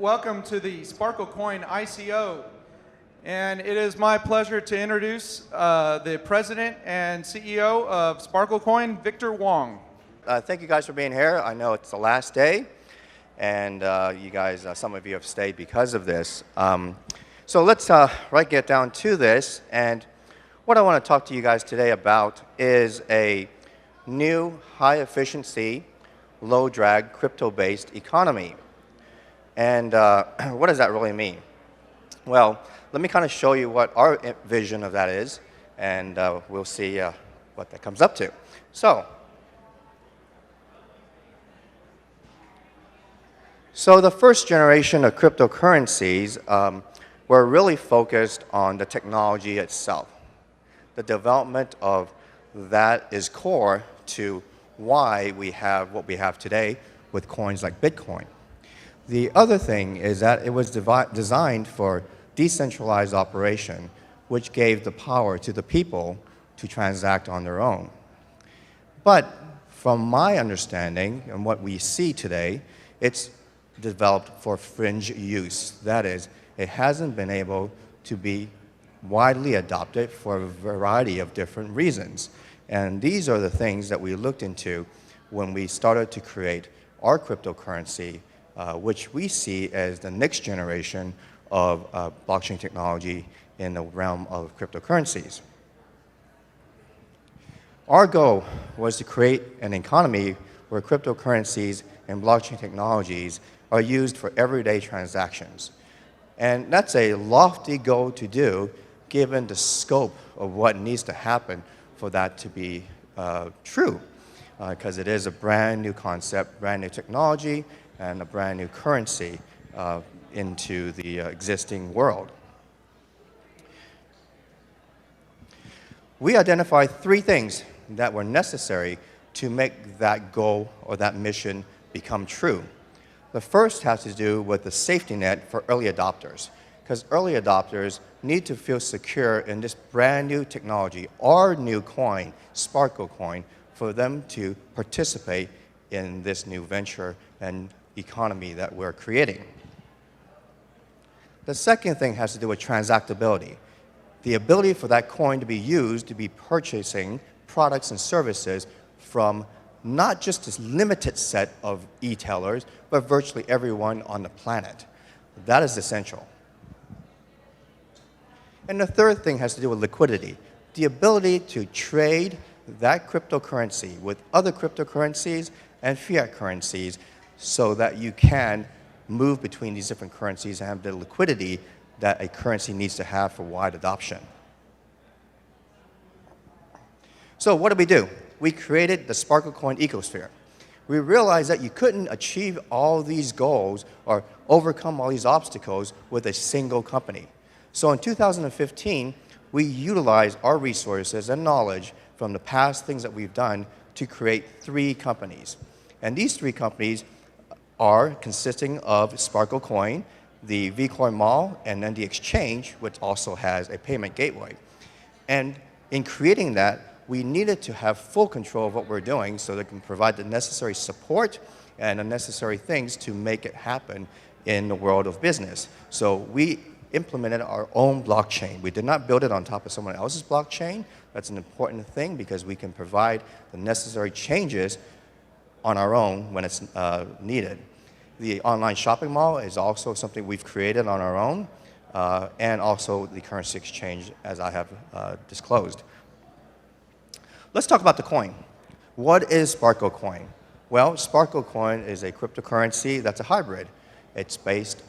welcome to the Sparkle Coin ICO. And it is my pleasure to introduce the president and CEO of Sparkle Coin, Victor Wong. Thank you guys for being here. I know it's the last day, and you guys, some of you have stayed because of this. So let's get down to this. And what I want to talk to you guys today about is a new high-efficiency, low-drag, crypto-based economy. And what does that really mean? Well, let me kind of show you what our vision of that is, and we'll see what that comes up to. So the first generation of cryptocurrencies were really focused on the technology itself. The development of that is core to why we have what we have today with coins like Bitcoin. The other thing is that it was designed for decentralized operation, which gave the power to the people to transact on their own. But from my understanding and what we see today, it's developed for fringe use. That is, it hasn't been able to be widely adopted for a variety of different reasons. And these are the things that we looked into when we started to create our cryptocurrency, which we see as the next generation of blockchain technology in the realm of cryptocurrencies. Our goal was to create an economy where cryptocurrencies and blockchain technologies are used for everyday transactions. And that's a lofty goal to do, given the scope of what needs to happen for that to be true, because it is a brand new concept, brand new technology, and a brand new currency into the existing world. We identified three things that were necessary to make that goal or that mission become true. The first has to do with the safety net for early adopters, because early adopters need to feel secure in this brand new technology, our new coin, Sparkle Coin, for them to participate in this new venture and economy that we're creating. The second thing has to do with transactability, the ability for that coin to be used to be purchasing products and services from not just this limited set of e-tailers, but virtually everyone on the planet. That is essential. And the third thing has to do with liquidity, the ability to trade that cryptocurrency with other cryptocurrencies and fiat currencies so that you can move between these different currencies and have the liquidity that a currency needs to have for wide adoption. So what did we do? We created the Sparkle Coin ecosphere. We realized that you couldn't achieve all these goals or overcome all these obstacles with a single company. So in 2015, we utilized our resources and knowledge from the past things that we've done to create three companies. And these three companies are consisting of Sparkle Coin, the Vcoin Mall, and then the exchange, which also has a payment gateway. And in creating that, we needed to have full control of what we're doing so that we can provide the necessary support and the necessary things to make it happen in the world of business. So we implemented our own blockchain. We did not build it on top of someone else's blockchain. That's an important thing because we can provide the necessary changes on our own when it's needed. The online shopping mall is also something we've created on our own, and also the currency exchange, as I have disclosed. Let's talk about the coin. What is Sparkle Coin? Well, Sparkle Coin is a cryptocurrency that's a hybrid. It's based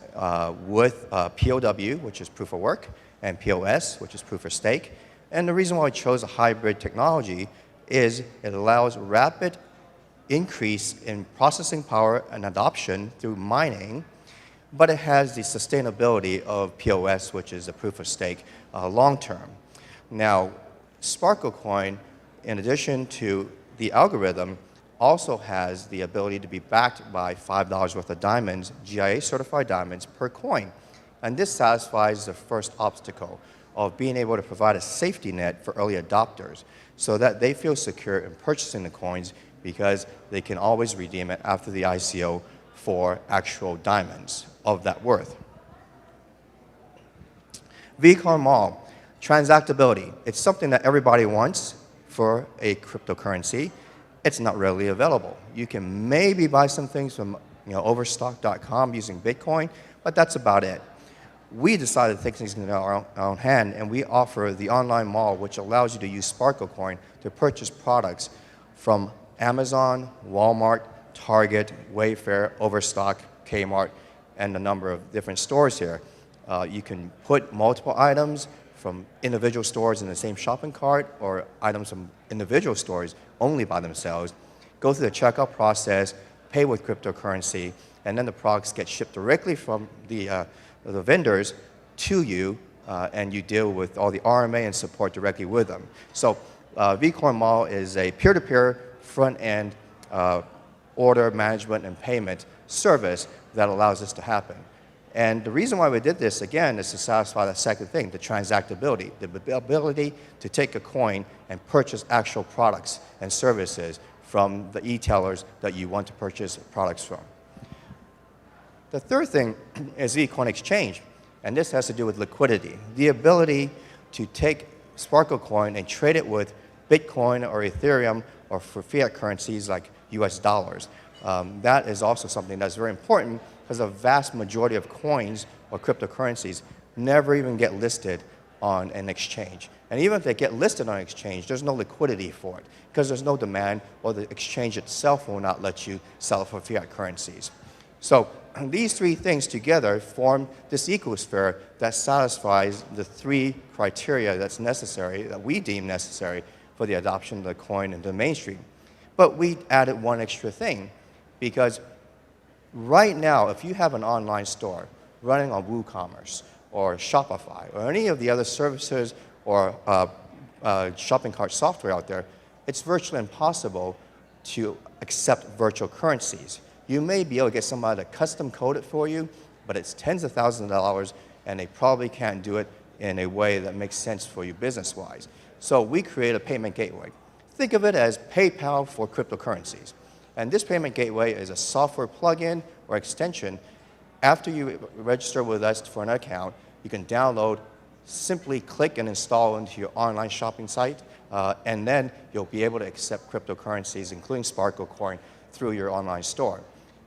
with POW, which is proof of work, and POS, which is proof of stake. And the reason why we chose a hybrid technology is it allows rapid increase in processing power and adoption through mining, but it has the sustainability of POS, which is a proof of stake long term. Now, Sparkle Coin, in addition to the algorithm, also has the ability to be backed by $5 worth of diamonds, GIA certified diamonds per coin. And this satisfies the first obstacle of being able to provide a safety net for early adopters so that they feel secure in purchasing the coins because they can always redeem it after the ICO for actual diamonds. of that worth. VCon Mall, transactability. It's something that everybody wants for a cryptocurrency. It's not readily available. You can maybe buy some things from overstock.com using Bitcoin, but that's about it. We decided to take things in our own hand, and we offer the online mall, which allows you to use Sparkle Coin to purchase products from Amazon, Walmart, Target, Wayfair, Overstock, Kmart, and a number of different stores here. You can put multiple items from individual stores in the same shopping cart or items from individual stores only by themselves, go through the checkout process, pay with cryptocurrency, and then the products get shipped directly from the vendors to you, and you deal with all the RMA and support directly with them. So VCoin Mall is a peer-to-peer front-end order management and payment service that allows this to happen. And the reason why we did this, again, is to satisfy the second thing, the transactability, the ability to take a coin and purchase actual products and services from the e-tailers that you want to purchase products from. The third thing is VCoin Exchange, and this has to do with liquidity. The ability to take Sparkle Coin and trade it with Bitcoin or Ethereum or for fiat currencies like US dollars. That is also something that's very important because a vast majority of coins or cryptocurrencies never even get listed on an exchange. And even if they get listed on an exchange, there's no liquidity for it because there's no demand, or the exchange itself will not let you sell it for fiat currencies. So these three things together form this ecosphere that satisfies the three criteria that's necessary, that we deem necessary for the adoption of the coin into the mainstream. But we added one extra thing, because right now, if you have an online store running on WooCommerce or Shopify or any of the other services or shopping cart software out there, it's virtually impossible to accept virtual currencies. You may be able to get somebody to custom code it for you, but it's tens of thousands of dollars, and they probably can't do it in a way that makes sense for you business-wise. So we create a payment gateway. Think of it as PayPal for cryptocurrencies. And this payment gateway is a software plugin or extension. After you register with us for an account, you can download, simply click and install into your online shopping site, and then you'll be able to accept cryptocurrencies, including Sparkle Coin, through your online store.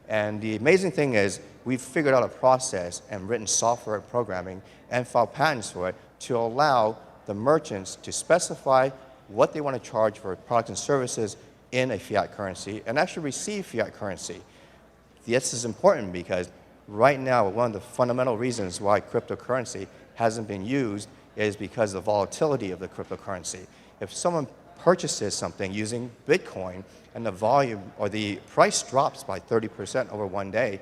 And the amazing thing is, we've figured out a process and written software and programming and filed patents for it to allow the merchants to specify what they want to charge for products and services in a fiat currency and actually receive fiat currency. This is important because right now, one of the fundamental reasons why cryptocurrency hasn't been used is because of the volatility of the cryptocurrency. If someone purchases something using Bitcoin and the volume or the price drops by 30% over one day,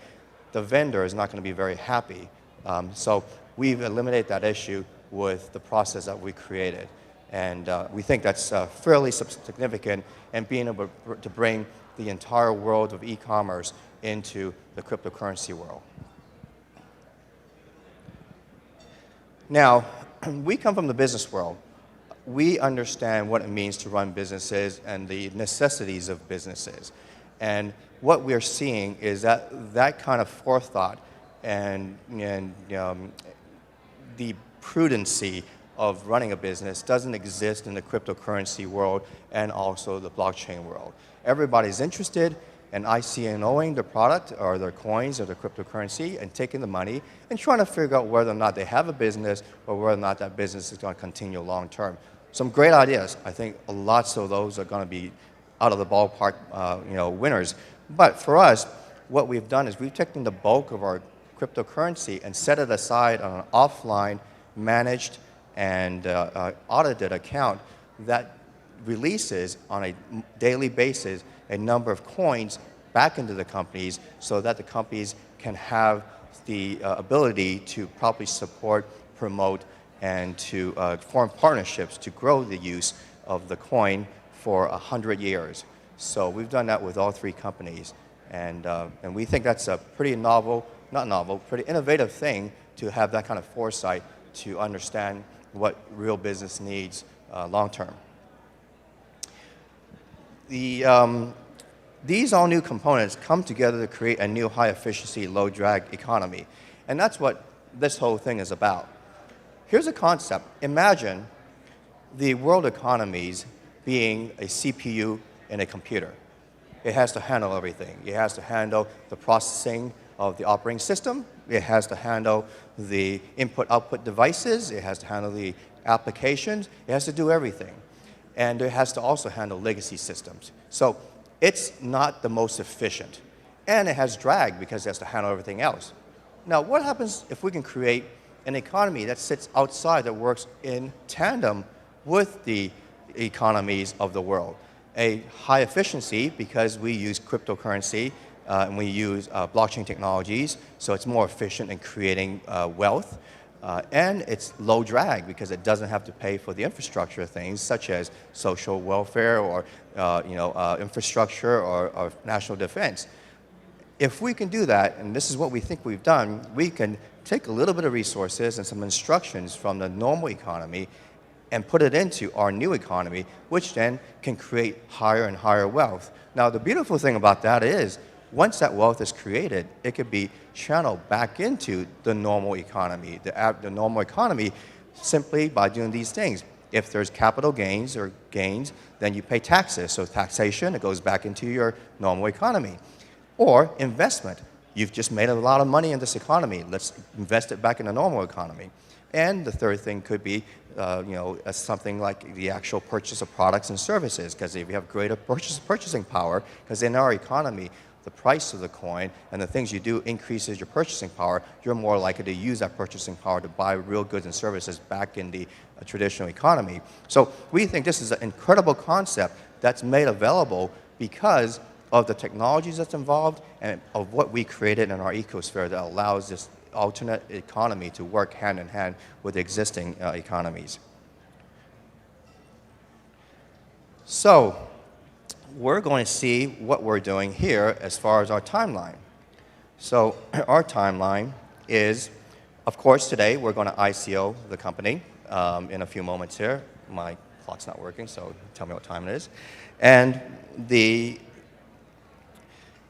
the vendor is not going to be very happy. So we've eliminated that issue with the process that we created. And we think that's fairly significant in being able to bring the entire world of e-commerce into the cryptocurrency world. Now, we come from the business world. We understand what it means to run businesses and the necessities of businesses. And what we're seeing is that that kind of forethought and the prudency of running a business doesn't exist in the cryptocurrency world and also the blockchain world. Everybody's interested in ICOing their product or their coins or their cryptocurrency and taking the money and trying to figure out whether or not they have a business or whether or not that business is going to continue long term. Some great ideas. I think lots of those are going to be out of the ballpark winners. But for us, what we've done is we've taken the bulk of our cryptocurrency and set it aside on an offline, managed, and audited account that releases on a daily basis a number of coins back into the companies so that the companies can have the ability to properly support, promote, and to form partnerships to grow the use of the coin for 100 years. So we've done that with all three companies. And we think that's a pretty pretty innovative thing to have that kind of foresight to understand what real business needs long term. The These all new components come together to create a new high efficiency, low drag economy. And that's what this whole thing is about. Here's a concept. Imagine the world economies being a CPU in a computer. It has to handle everything. It has to handle the processing of the operating system. It has to handle the input-output devices. It has to handle the applications. It has to do everything. And it has to also handle legacy systems. So it's not the most efficient. And it has drag because it has to handle everything else. Now, what happens if we can create an economy that sits outside, that works in tandem with the economies of the world? A high efficiency because we use cryptocurrency and we use blockchain technologies, so it's more efficient in creating wealth. And it's low drag because it doesn't have to pay for the infrastructure things such as social welfare or infrastructure or national defense. If we can do that, and this is what we think we've done, we can take a little bit of resources and some instructions from the normal economy and put it into our new economy, which then can create higher and higher wealth. Now, the beautiful thing about that is, once that wealth is created, it could be channeled back into the normal economy, the normal economy, simply by doing these things. If there's capital gains, then you pay taxes. So taxation, it goes back into your normal economy. Or investment. You've just made a lot of money in this economy. Let's invest it back in the normal economy. And the third thing could be something like the actual purchase of products and services, because if you have greater purchasing power, because in our economy, the price of the coin and the things you do increases your purchasing power, you're more likely to use that purchasing power to buy real goods and services back in the traditional economy. So we think this is an incredible concept that's made available because of the technologies that's involved and of what we created in our ecosphere that allows this alternate economy to work hand in hand with existing economies. So we're going to see what we're doing here as far as our timeline. So our timeline is, of course, today we're going to ICO the company in a few moments here. My clock's not working, so tell me what time it is. And the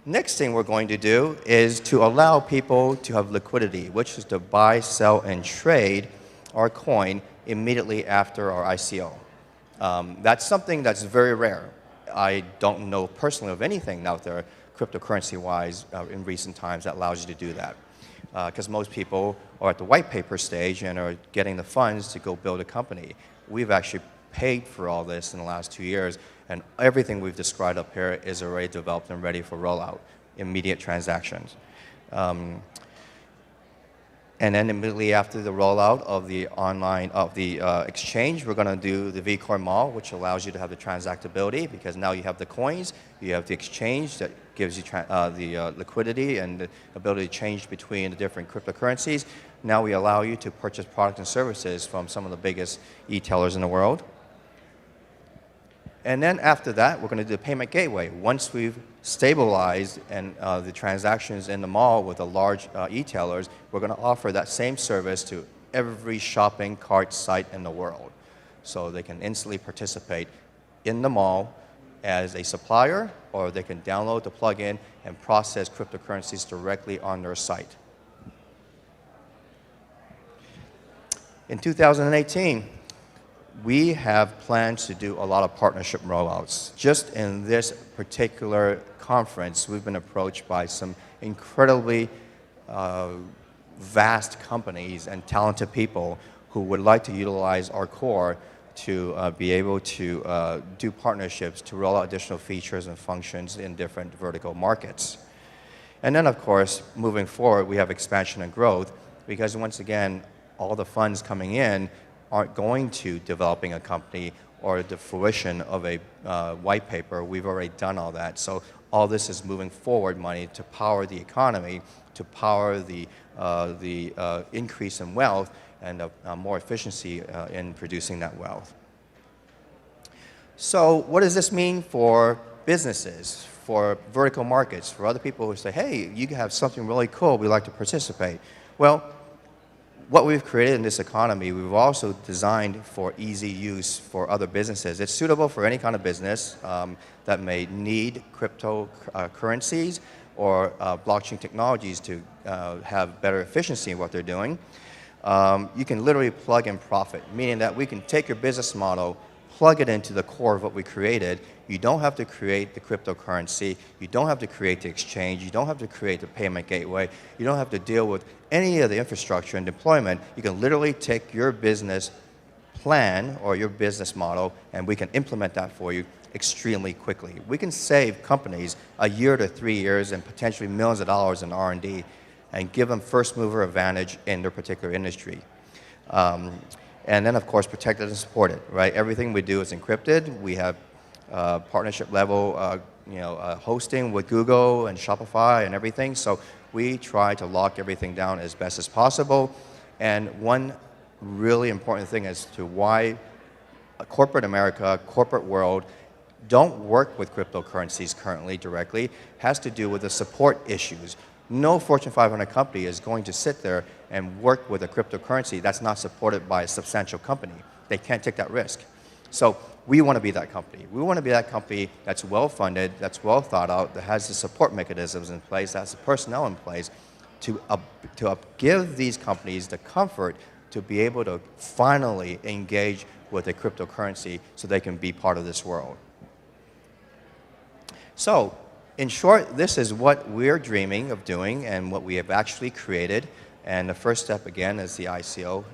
next thing we're going to do is to allow people to have liquidity, which is to buy, sell, and trade our coin immediately after our ICO. That's something that's very rare. I don't know personally of anything out there, cryptocurrency-wise, in recent times that allows you to do that. Because most people are at the white paper stage and are getting the funds to go build a company. We've actually paid for all this in the last 2 years, and everything we've described up here is already developed and ready for rollout, immediate transactions. And then immediately after the rollout of the exchange, we're going to do the VCoin Mall, which allows you to have the transactability, because now you have the coins, you have the exchange that gives you the liquidity and the ability to change between the different cryptocurrencies. Now we allow you to purchase products and services from some of the biggest e-tailers in the world. And then after that, we're going to do the payment gateway. Once we've stabilized and the transactions in the mall with the large e-tailers, we're going to offer that same service to every shopping cart site in the world. So they can instantly participate in the mall as a supplier, or they can download the plugin and process cryptocurrencies directly on their site. In 2018, we have plans to do a lot of partnership rollouts. Just in this particular conference, we've been approached by some incredibly vast companies and talented people who would like to utilize our core to be able to do partnerships to roll out additional features and functions in different vertical markets. And then, of course, moving forward, we have expansion and growth, because once again, all the funds coming in aren't going to developing a company or the fruition of a white paper. We've already done all that. So all this is moving forward money to power the economy, to power the increase in wealth and more efficiency in producing that wealth. So what does this mean for businesses, for vertical markets, for other people who say, hey, you have something really cool, we'd like to participate? Well, what we've created in this economy, we've also designed for easy use for other businesses. It's suitable for any kind of business that may need cryptocurrencies or blockchain technologies to have better efficiency in what they're doing. You can literally plug in profit, meaning that we can take your business model, plug it into the core of what we created. You don't have to create the cryptocurrency. You don't have to create the exchange. You don't have to create the payment gateway. You don't have to deal with any of the infrastructure and deployment. You can literally take your business plan or your business model, and we can implement that for you extremely quickly. We can save companies a year to 3 years and potentially millions of dollars in R&D and give them first mover advantage in their particular industry. And then, of course, protect it and support it, right? Everything we do is encrypted. We have partnership level hosting with Google and Shopify and everything. So we try to lock everything down as best as possible. And one really important thing as to why corporate America, corporate world, don't work with cryptocurrencies currently directly has to do with the support issues. No Fortune 500 company is going to sit there and work with a cryptocurrency that's not supported by a substantial company. They can't take that risk. So we want to be that company. We want to be that company that's well-funded, that's well thought out, that has the support mechanisms in place, that has the personnel in place to give these companies the comfort to be able to finally engage with a cryptocurrency so they can be part of this world. So, in short, this is what we're dreaming of doing and what we have actually created. And the first step, again, is the ICO.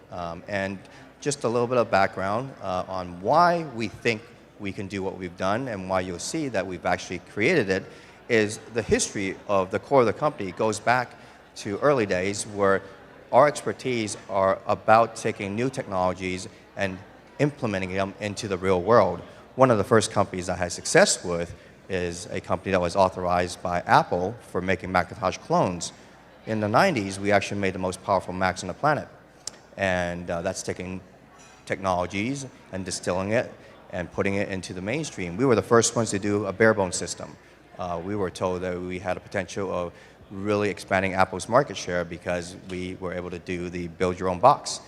And just a little bit of background on why we think we can do what we've done and why you'll see that we've actually created it is the history of the core of the company goes back to early days where our expertise are about taking new technologies and implementing them into the real world. One of the first companies I had success with is a company that was authorized by Apple for making Macintosh clones. In the 90s, we actually made the most powerful Macs on the planet. And that's taking technologies and distilling it and putting it into the mainstream. We were the first ones to do a bare-bones system. We were told that we had a potential of really expanding Apple's market share because we were able to do the build-your-own box.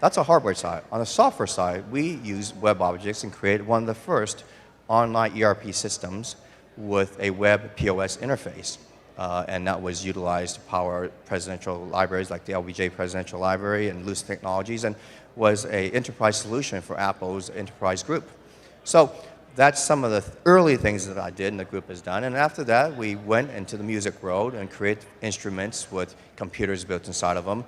That's a hardware side. On the software side, we used web objects and created one of the first online ERP systems with a web POS interface. And that was utilized to power presidential libraries like the LBJ Presidential Library and Lucid Technologies and was an enterprise solution for Apple's enterprise group. So that's some of the early things that I did and the group has done. And after that, we went into the music world and created instruments with computers built inside of them.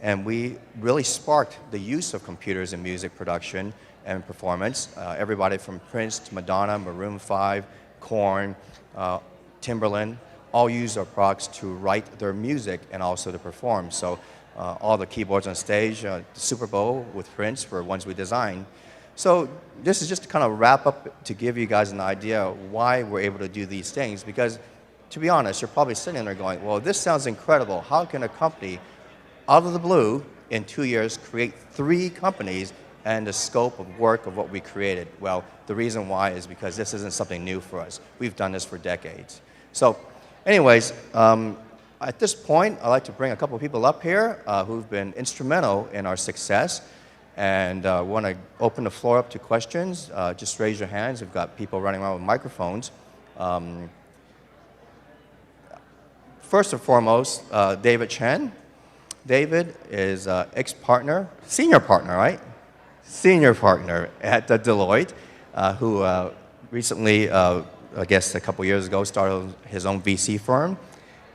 And we really sparked the use of computers in music production and performance. Everybody from Prince to Madonna, Maroon 5, Korn, Timberland, all use our products to write their music and also to perform. So all the keyboards on stage, the Super Bowl with Prince were ones we designed. So this is just to kind of wrap up to give you guys an idea why we're able to do these things. Because to be honest, you're probably sitting there going, well, this sounds incredible. How can a company out of the blue in 2 years create 3 companies and the scope of work of what we created? Well, the reason why is because this isn't something new for us. We've done this for decades. So anyways, at this point, I'd like to bring a couple of people up here who've been instrumental in our success. And want to open the floor up to questions. Just raise your hands. We've got people running around with microphones. First and foremost, David Chen. David is ex-partner, senior partner, right? Senior partner at Deloitte, who recently, I guess a couple years ago, started his own VC firm.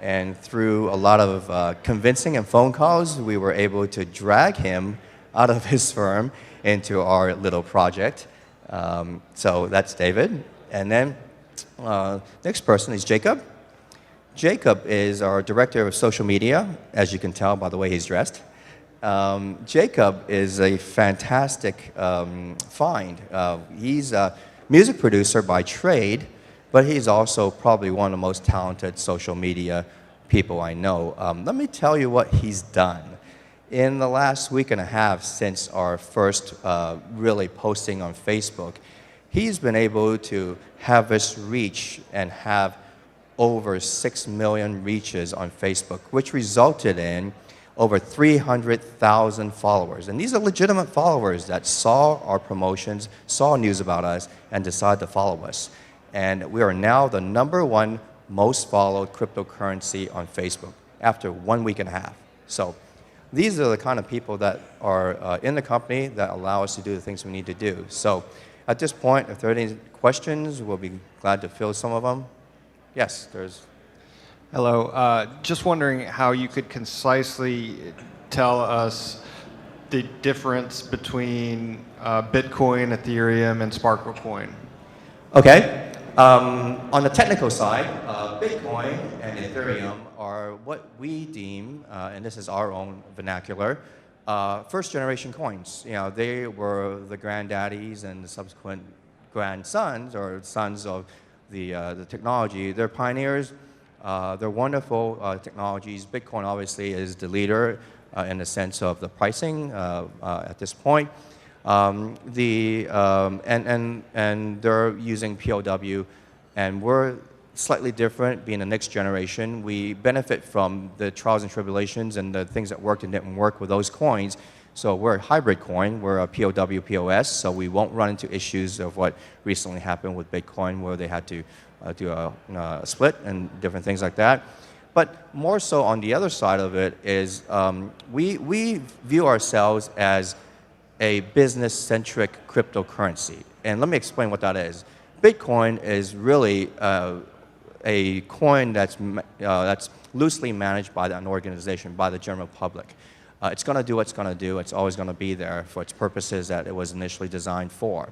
And through a lot of convincing and phone calls, we were able to drag him out of his firm into our little project. So that's David. And then next person is Jacob. Jacob is our director of social media, as you can tell by the way he's dressed. Jacob is a fantastic find. He's a music producer by trade, but he's also probably one of the most talented social media people I know. Let me tell you what he's done. In the last week and a half since our first really posting on Facebook, he's been able to have us reach and have over 6 million reaches on Facebook, which resulted in over 300,000 followers. And these are legitimate followers that saw our promotions, saw news about us, and decided to follow us. And we are now the #1 most followed cryptocurrency on Facebook after 1 week and a half. So these are the kind of people that are in the company that allow us to do the things we need to do. So at this point, if there are any questions, we'll be glad to field some of them. Yes, there's. Hello. Just wondering how you could concisely tell us the difference between Bitcoin, Ethereum, and Sparkle Coin. Okay. On the technical side, Bitcoin and Ethereum are what we deem, and this is our own vernacular, first-generation coins. You know, they were the granddaddies and the subsequent grandsons or sons of the technology. They're pioneers. They're wonderful technologies. Bitcoin obviously is the leader in the sense of the pricing at this point. And they're using POW, and we're slightly different, being the next generation. We benefit from the trials and tribulations and the things that worked and didn't work with those coins. So we're a hybrid coin. We're a POW POS, so we won't run into issues of what recently happened with Bitcoin, where they had to do a split and different things like that. But more so on the other side of it is we view ourselves as a business-centric cryptocurrency. And let me explain what that is. Bitcoin is really a coin that's loosely managed by an organization, by the general public. It's going to do what it's going to do. It's always going to be there for its purposes that it was initially designed for.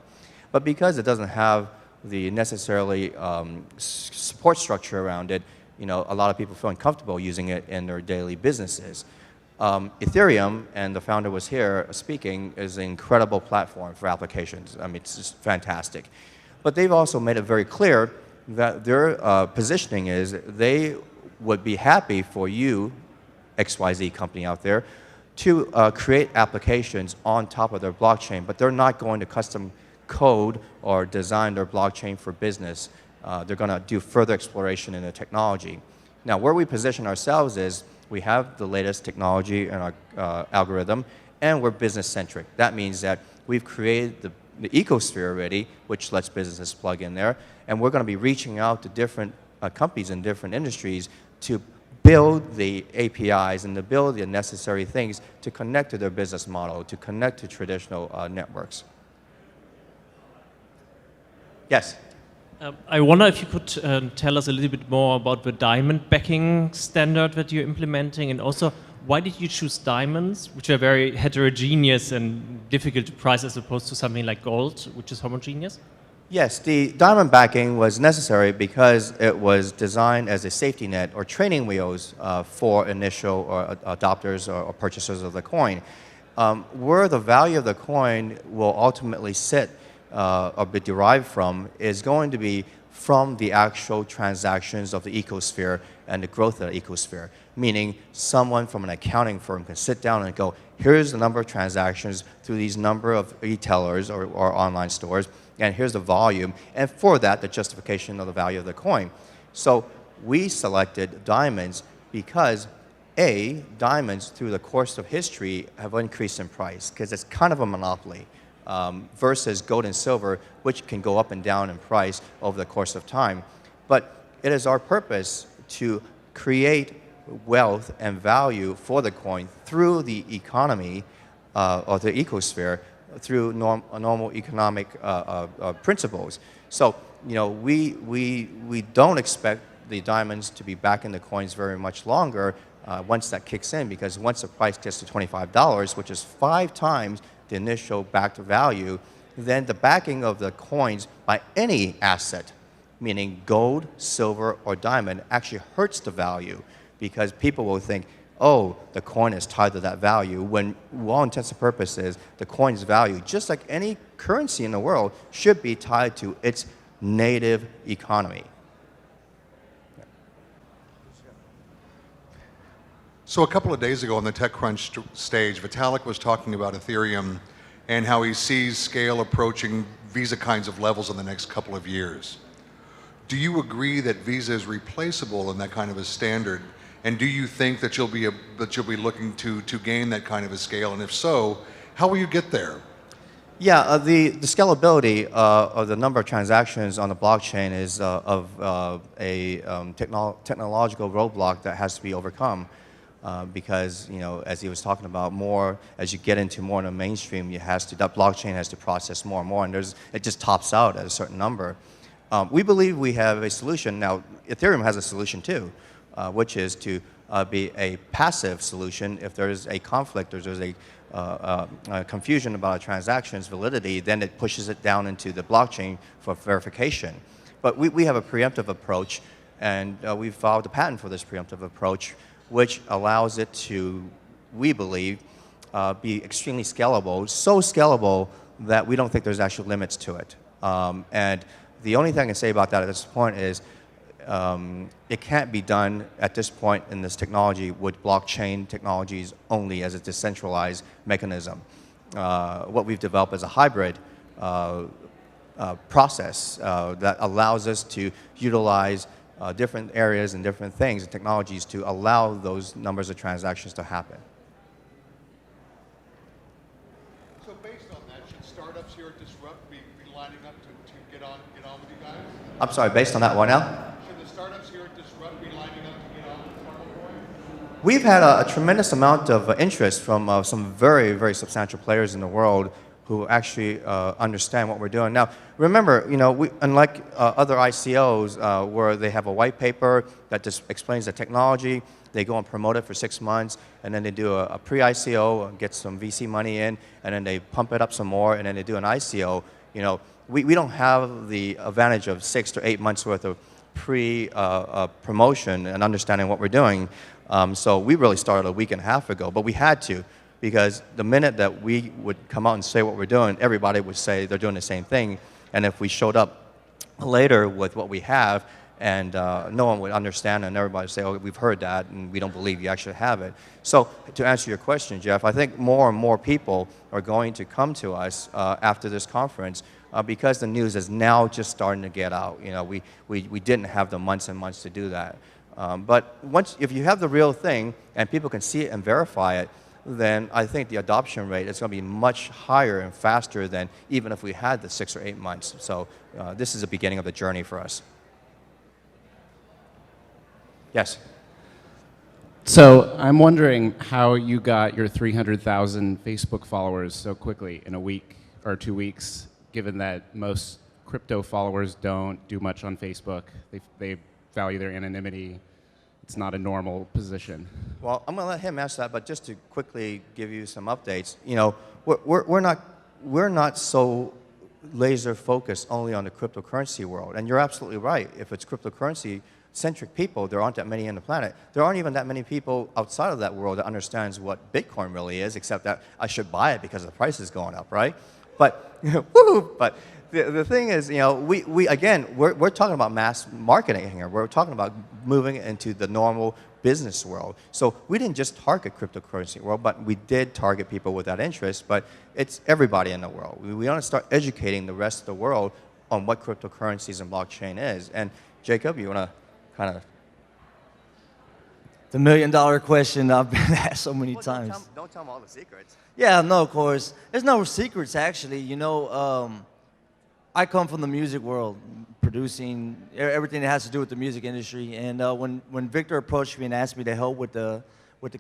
But because it doesn't have the necessarily support structure around it, you know, a lot of people feel uncomfortable using it in their daily businesses. Ethereum, and the founder was here speaking, is an incredible platform for applications. I mean, it's just fantastic. But they've also made it very clear that their positioning is they would be happy for you, XYZ company out there, to create applications on top of their blockchain, but they're not going to custom code or design their blockchain for business. They're going to do further exploration in the technology. Now, where we position ourselves is we have the latest technology in our algorithm, and we're business-centric. That means that we've created the ecosphere already, which lets businesses plug in there, and we're going to be reaching out to different companies in different industries to build the APIs and to build the necessary things to connect to their business model, to connect to traditional networks. Yes? I wonder if you could tell us a little bit more about the diamond backing standard that you're implementing, and also why did you choose diamonds, which are very heterogeneous and difficult to price as opposed to something like gold, which is homogeneous? Yes, the diamond backing was necessary because it was designed as a safety net or training wheels for initial or adopters or purchasers of the coin. Where the value of the coin will ultimately sit or be derived from is going to be from the actual transactions of the ecosphere and the growth of the ecosphere. Meaning someone from an accounting firm can sit down and go, here's the number of transactions through these number of retailers or online stores, and here's the volume, and for that, the justification of the value of the coin. So we selected diamonds because A, diamonds through the course of history have increased in price because it's kind of a monopoly. Versus gold and silver, which can go up and down in price over the course of time. But it is our purpose to create wealth and value for the coin through the economy or the ecosphere, through normal economic principles. So, you know, we don't expect the diamonds to be back in the coins very much longer once that kicks in, because once the price gets to $25, which is 5 times the initial backed value, then the backing of the coins by any asset, meaning gold, silver, or diamond, actually hurts the value, because people will think, oh, the coin is tied to that value, when, for all intents and purposes, the coin's value, just like any currency in the world, should be tied to its native economy. So a couple of days ago on the Techcrunch stage, Vitalik was talking about Ethereum and how he sees scale approaching Visa kinds of levels in the next couple of years. Do you agree that Visa is replaceable in that kind of a standard? And do you think that you'll be looking to gain that kind of a scale? And if so, how will you get there? Yeah, the scalability of the number of transactions on the blockchain is of a technological roadblock that has to be overcome. Because, you know, as he was talking about, more as you get into more in the mainstream, that blockchain has to process more and more, and it just tops out at a certain number. We believe we have a solution. Now, Ethereum has a solution too, which is to be a passive solution. If there's a conflict or there's a confusion about a transaction's validity, then it pushes it down into the blockchain for verification. But we have a preemptive approach, and we've filed a patent for this preemptive approach, which allows it to, we believe, be extremely scalable, so scalable that we don't think there's actual limits to it. And the only thing I can say about that at this point is it can't be done at this point in this technology with blockchain technologies only as a decentralized mechanism. What we've developed is a hybrid process that allows us to utilize different areas and different things and technologies to allow those numbers of transactions to happen. So based on that, should startups here at Disrupt be lining up to get on with you guys? I'm sorry, based on that one now? Should the startups here at Disrupt be lining up to get on with Sparklecoin? We've had a tremendous amount of interest from some very, very substantial players in the world who actually understand what we're doing. Now, remember, you know, unlike other ICOs where they have a white paper that just explains the technology, they go and promote it for 6 months, and then they do a pre-ICO and get some VC money in, and then they pump it up some more, and then they do an ICO. You know, we don't have the advantage of 6 to 8 months worth of promotion and understanding what we're doing. So we really started a week and a half ago, but we had to. Because the minute that we would come out and say what we're doing, everybody would say they're doing the same thing. And if we showed up later with what we have, and no one would understand, and everybody would say, oh, we've heard that, and we don't believe you actually have it. So to answer your question, Jeff, I think more and more people are going to come to us after this conference because the news is now just starting to get out. You know, we didn't have the months and months to do that. But if you have the real thing, and people can see it and verify it, then I think the adoption rate is going to be much higher and faster than even if we had the 6 or 8 months. So this is the beginning of the journey for us. Yes? So I'm wondering how you got your 300,000 Facebook followers so quickly in a week or 2 weeks, given that most crypto followers don't do much on Facebook. They value their anonymity. It's not a normal position. Well, I'm going to let him answer that, but just to quickly give you some updates, you know, we're not so laser focused only on the cryptocurrency world. And you're absolutely right. If it's cryptocurrency-centric people, there aren't that many on the planet. There aren't even that many people outside of that world that understands what Bitcoin really is, except that I should buy it because the price is going up, right? But, woo, but the thing is, you know, we're talking about mass marketing here. We're talking about moving into the normal business world. So we didn't just target cryptocurrency world, but we did target people with that interest. But it's everybody in the world. We want to start educating the rest of the world on what cryptocurrencies and blockchain is. And Jacob, you want to kind of... The $1 million question I've been asked so many times. Don't tell them all the secrets. Yeah, no, of course. There's no secrets, actually. You know, I come from the music world, producing everything that has to do with the music industry. And when Victor approached me and asked me to help with the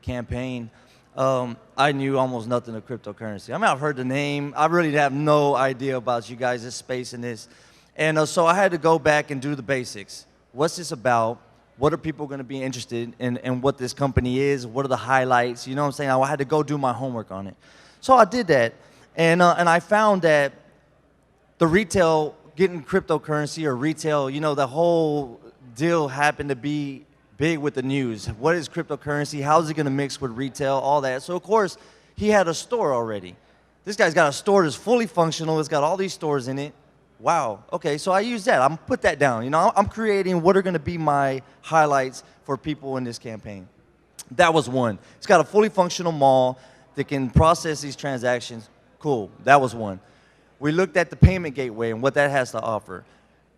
campaign, I knew almost nothing of cryptocurrency. I mean, I've heard the name. I really have no idea about you guys' space in this. And so I had to go back and do the basics. What's this about? What are people going to be interested in what this company is? What are the highlights? You know what I'm saying? I had to go do my homework on it. So I did that. And I found that the retail, getting cryptocurrency or retail, you know, the whole deal happened to be big with the news. What is cryptocurrency? How is it going to mix with retail? All that. So, of course, he had a store already. This guy's got a store that's fully functional. It's got all these stores in it. Wow. Okay, so I use that. I'm put that down. You know, I'm creating what are going to be my highlights for people in this campaign. That was one. It's got a fully functional mall that can process these transactions. Cool. That was one. We looked at the payment gateway and what that has to offer.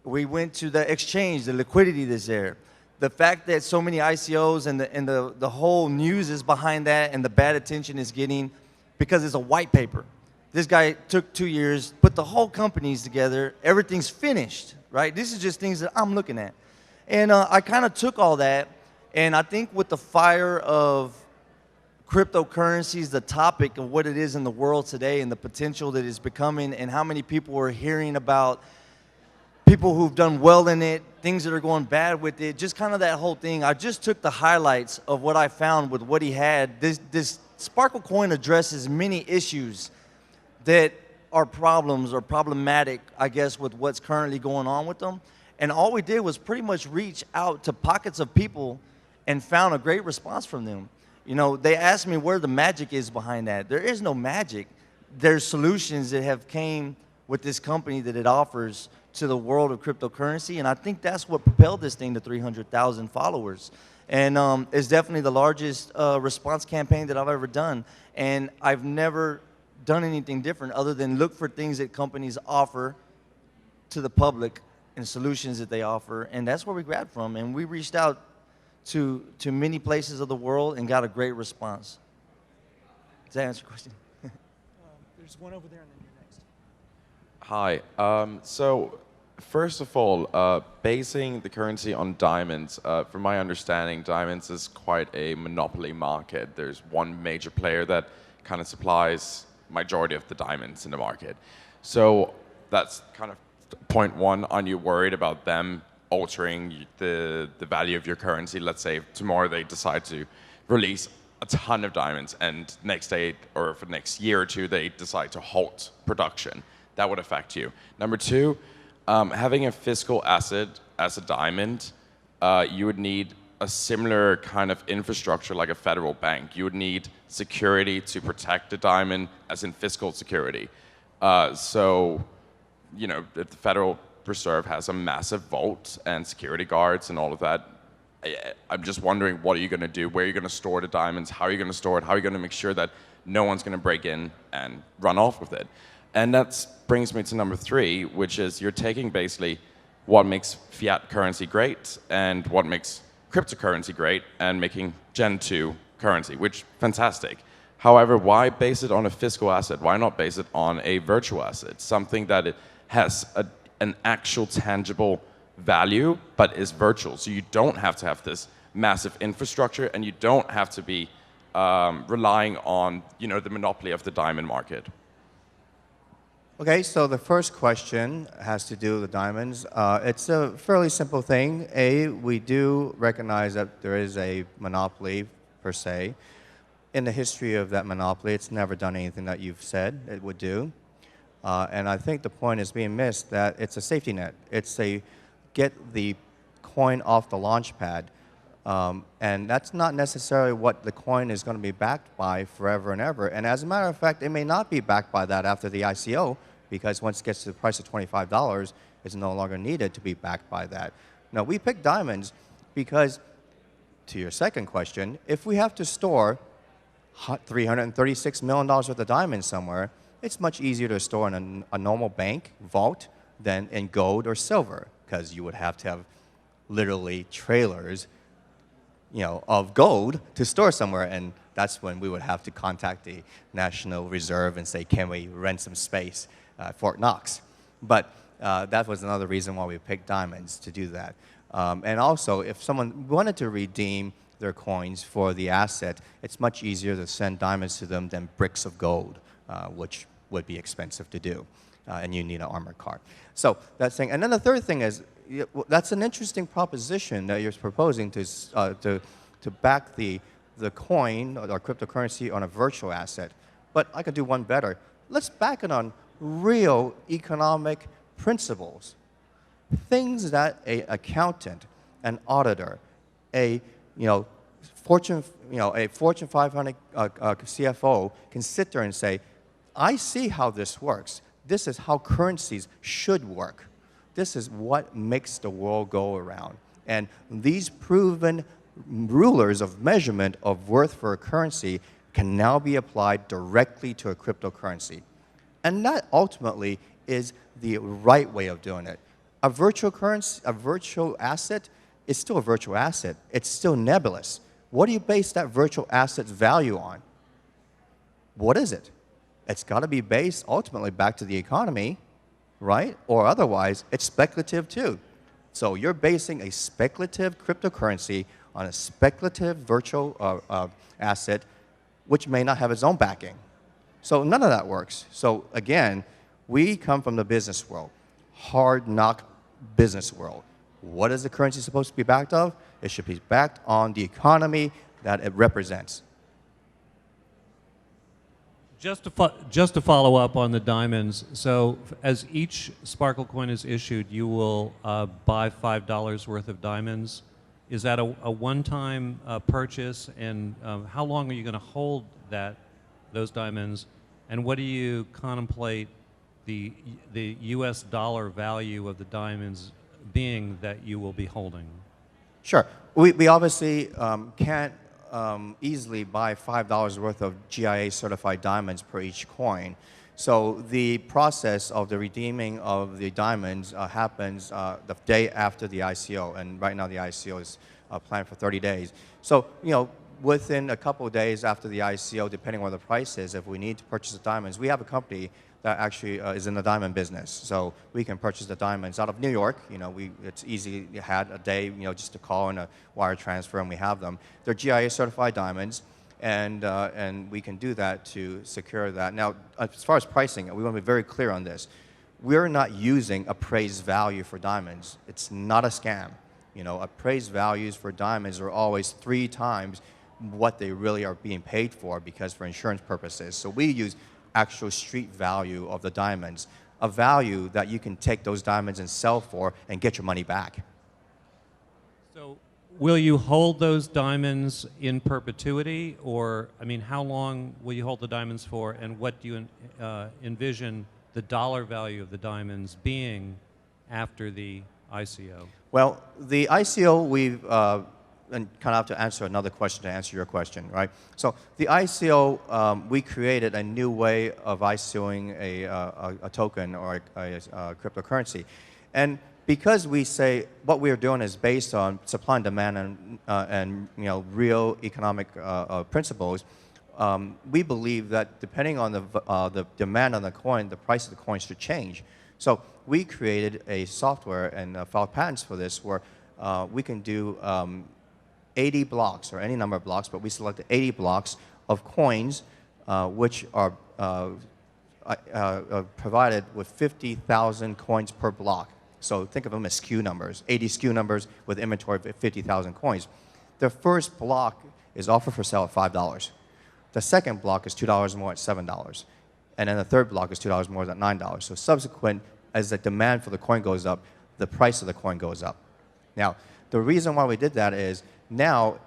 We went to the exchange, the liquidity that's there. the fact that so many ICOs and the whole news is behind that and the bad attention is getting because it's a white paper. This guy took 2 years, put the whole companies together. Everything's finished, right? This is just things that I'm looking at. And I kind of took all that, and I think with the fire of cryptocurrencies, the topic of what it is in the world today and the potential that it's becoming and how many people are hearing about people who've done well in it, things that are going bad with it, just kind of that whole thing. I just took the highlights of what I found with what he had. This Sparkle coin addresses many issues that are problems or problematic, I guess, with what's currently going on with them. And all we did was pretty much reach out to pockets of people and found a great response from them. You know, they asked me where the magic is behind that. There is no magic. There's solutions that have came with this company that it offers to the world of cryptocurrency, and I think that's what propelled this thing to 300,000 followers. And it's definitely the largest response campaign that I've ever done. And I've never done anything different other than look for things that companies offer to the public and solutions that they offer, and that's where we grabbed from. And we reached out to many places of the world and got a great response. Does that answer your question? There's one over there, and then you're next. Hi. So first of all, basing the currency on diamonds, from my understanding, diamonds is quite a monopoly market. There's one major player that kind of supplies majority of the diamonds in the market. So that's kind of point one. Aren't you worried about them altering the value of your currency? Let's say tomorrow they decide to release a ton of diamonds and next day or for the next year or two they decide to halt production. That would affect you. Number two, having a physical asset as a diamond, you would need a similar kind of infrastructure like a federal bank. You would need security to protect the diamond as in physical security. So, you know, if the Federal Reserve has a massive vault and security guards and all of that, I'm just wondering, what are you going to do? Where are you going to store the diamonds? How are you going to store it? How are you going to make sure that no one's going to break in and run off with it? And that brings me to number three, which is you're taking basically what makes fiat currency great and what makes cryptocurrency great and making Gen 2 currency, which fantastic. However, why base it on a physical asset? Why not base it on a virtual asset? Something that it has an actual tangible value, but is virtual. So you don't have to have this massive infrastructure, and you don't have to be relying on, you know, the monopoly of the diamond market. Okay, so the first question has to do with the diamonds. It's a fairly simple thing. We do recognize that there is a monopoly per se. In the history of that monopoly, it's never done anything that you've said it would do. And I think the point is being missed that it's a safety net. It's a get the coin off the launch pad. And that's not necessarily what the coin is going to be backed by forever and ever. And as a matter of fact, it may not be backed by that after the ICO, because once it gets to the price of $25, it's no longer needed to be backed by that. Now, we picked diamonds because, to your second question, if we have to store $336 million worth of diamonds somewhere, it's much easier to store in a normal bank vault than in gold or silver, because you would have to have literally trailers, you know, of gold to store somewhere, and that's when we would have to contact the National Reserve and say, can we rent some space at Fort Knox? But that was another reason why we picked diamonds to do that. And also, if someone wanted to redeem their coins for the asset, it's much easier to send diamonds to them than bricks of gold, which would be expensive to do, and you need an armored car. So that's thing. And then the third thing is, that's an interesting proposition that you're proposing to back the coin or cryptocurrency on a virtual asset. But I could do one better. Let's back it on real economic principles, things that an accountant, an auditor, a Fortune 500 CFO can sit there and say, I see how this works. This is how currencies should work. This is what makes the world go around. And these proven rulers of measurement of worth for a currency can now be applied directly to a cryptocurrency. And that ultimately is the right way of doing it. A virtual currency, a virtual asset, it's still a virtual asset. It's still nebulous. What do you base that virtual asset's value on? What is it? It's got to be based ultimately back to the economy, right? Or otherwise, it's speculative too. So you're basing a speculative cryptocurrency on a speculative virtual asset, which may not have its own backing. So none of that works. So again, we come from the business world, hard knock business world. What is the currency supposed to be backed of? It should be backed on the economy that it represents. Just to follow up on the diamonds, so as each Sparkle coin is issued, you will buy $5 worth of diamonds. Is that a one-time purchase, and how long are you going to hold those diamonds, and what do you contemplate the U.S. dollar value of the diamonds being that you will be holding? Sure. We obviously can't easily buy $5 worth of GIA certified diamonds per each coin. So the process of the redeeming of the diamonds happens the day after the ICO, and right now the ICO is planned for 30 days. So, within a couple of days after the ICO, depending on what the price is, if we need to purchase the diamonds, we have a company that actually is in the diamond business. So we can purchase the diamonds out of New York. It's easy. You had a day, just to call and a wire transfer, and we have them. They're GIA certified diamonds, and we can do that to secure that. Now, as far as pricing, we want to be very clear on this. We're not using appraised value for diamonds. It's not a scam. Appraised values for diamonds are always 3 times what they really are being paid for, because for insurance purposes. So we use actual street value of the diamonds, a value that you can take those diamonds and sell for and get your money back. So will you hold those diamonds in perpetuity, or, how long will you hold the diamonds for, and what do you envision the dollar value of the diamonds being after the ICO? Well, the ICO, we've and kind of have to answer another question to answer your question, right? So the ICO, we created a new way of ICOing a token or a cryptocurrency. And because we say what we are doing is based on supply and demand and real economic principles, we believe that depending on the demand on the coin, the price of the coin should change. So we created a software and filed patents for this where we can do 80 blocks, or any number of blocks, but we selected 80 blocks of coins which are provided with 50,000 coins per block. So think of them as SKU numbers, 80 SKU numbers with inventory of 50,000 coins. The first block is offered for sale at $5. The second block is $2 more at $7. And then the third block is $2 more at $9. So subsequent, as the demand for the coin goes up, the price of the coin goes up. Now, the reason why we did that is now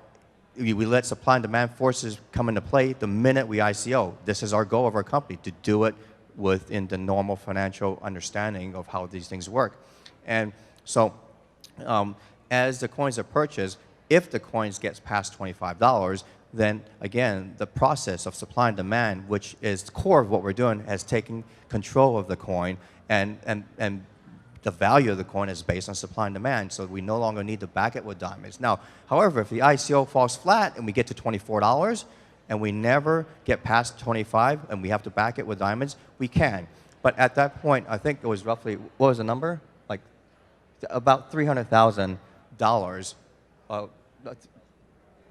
we let supply and demand forces come into play the minute we ICO. This is our goal of our company, to do it within the normal financial understanding of how these things work. And so as the coins are purchased, if the coins gets past $25, then again, the process of supply and demand, which is the core of what we're doing, has taken control of the coin, and the value of the coin is based on supply and demand, so we no longer need to back it with diamonds. Now, however, if the ICO falls flat and we get to $24 and we never get past 25 and we have to back it with diamonds, we can. But at that point, I think it was roughly, what was the number? Like about $300,000,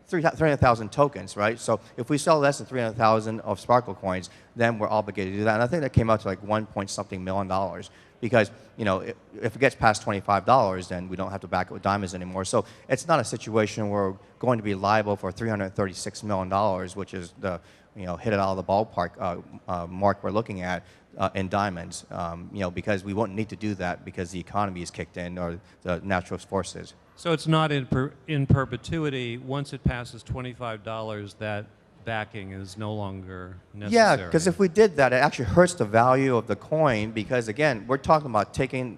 300,000 tokens, right? So if we sell less than 300,000 of Sparkle coins, then we're obligated to do that. And I think that came out to like $1.something million. Because if it gets past $25, then we don't have to back it with diamonds anymore. So it's not a situation where we're going to be liable for $336 million, which is the hit it out of the ballpark mark we're looking at in diamonds. Because we won't need to do that because the economy is kicked in, or the natural forces. So it's not in perpetuity. Once it passes $25, that backing is no longer necessary. Yeah, because if we did that, it actually hurts the value of the coin, because again, we're talking about taking,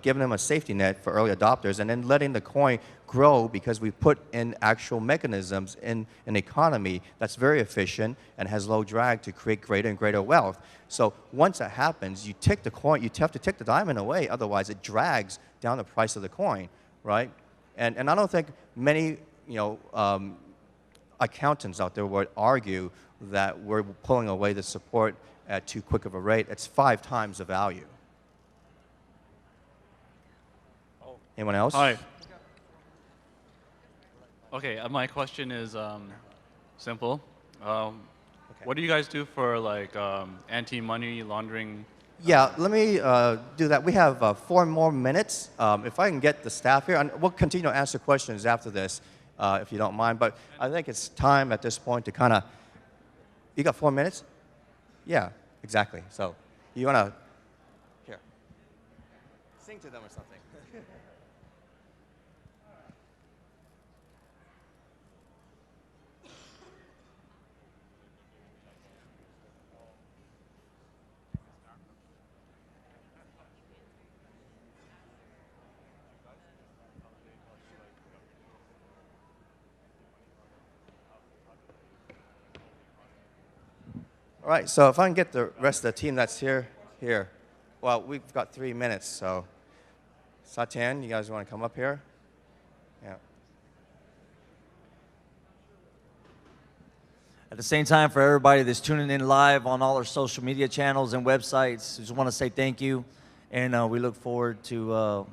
giving them a safety net for early adopters and then letting the coin grow, because we put in actual mechanisms in an economy that's very efficient and has low drag to create greater and greater wealth. So once that happens, you take the coin, you have to take the diamond away, otherwise it drags down the price of the coin, right? And I don't think many, accountants out there would argue that we're pulling away the support at too quick of a rate. It's 5 times the value. Anyone else? Hi. Okay, my question is simple. What do you guys do for like anti-money laundering? Yeah, let me do that. We have 4 more minutes. If I can get the staff here, and we'll continue to answer questions after this, if you don't mind. But I think it's time at this point to kind of, you got 4 minutes? Yeah, exactly. So you want to, here, sing to them or something. All right, so if I can get the rest of the team that's here. Well, we've got 3 minutes, so Satyan, you guys want to come up here? Yeah. At the same time, for everybody that's tuning in live on all our social media channels and websites, just want to say thank you, and we look forward to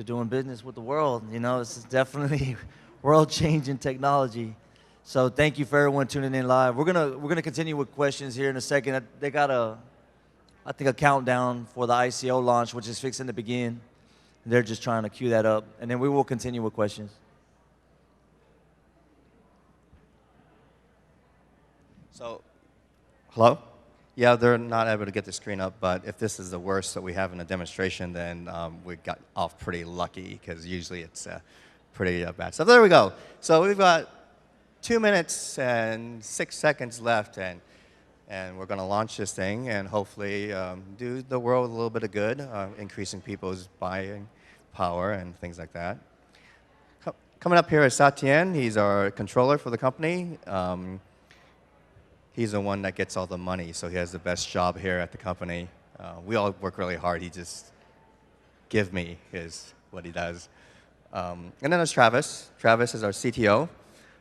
doing business with the world. This is definitely world-changing technology. So thank you for everyone tuning in live. We're gonna continue with questions here in a second. They got I think a countdown for the ICO launch, which is fixing to begin. They're just trying to queue that up, and then we will continue with questions. So, hello? Yeah, they're not able to get the screen up, but if this is the worst that we have in a demonstration, then we got off pretty lucky, because usually it's pretty bad. So there we go. So we've got 2 minutes and 6 seconds left, and we're going to launch this thing and hopefully do the world a little bit of good, increasing people's buying power and things like that. Coming up here is Satyen. He's our controller for the company. He's the one that gets all the money, so he has the best job here at the company. We all work really hard. He just give me is what he does. And then there's Travis. Travis is our CTO.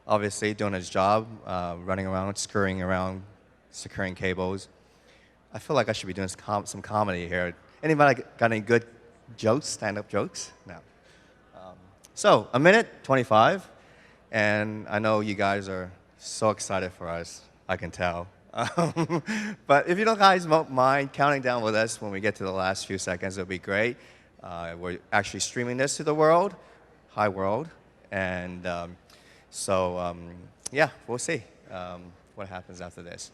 Obviously doing his job, running around, scurrying around, securing cables. I feel like I should be doing some comedy here. Anybody got any good jokes, stand-up jokes? No. So, 1:25, and I know you guys are so excited for us, I can tell. But if you don't guys don't mind counting down with us when we get to the last few seconds, it'll be great. We're actually streaming this to the world, hi world, and so, yeah, we'll see what happens after this.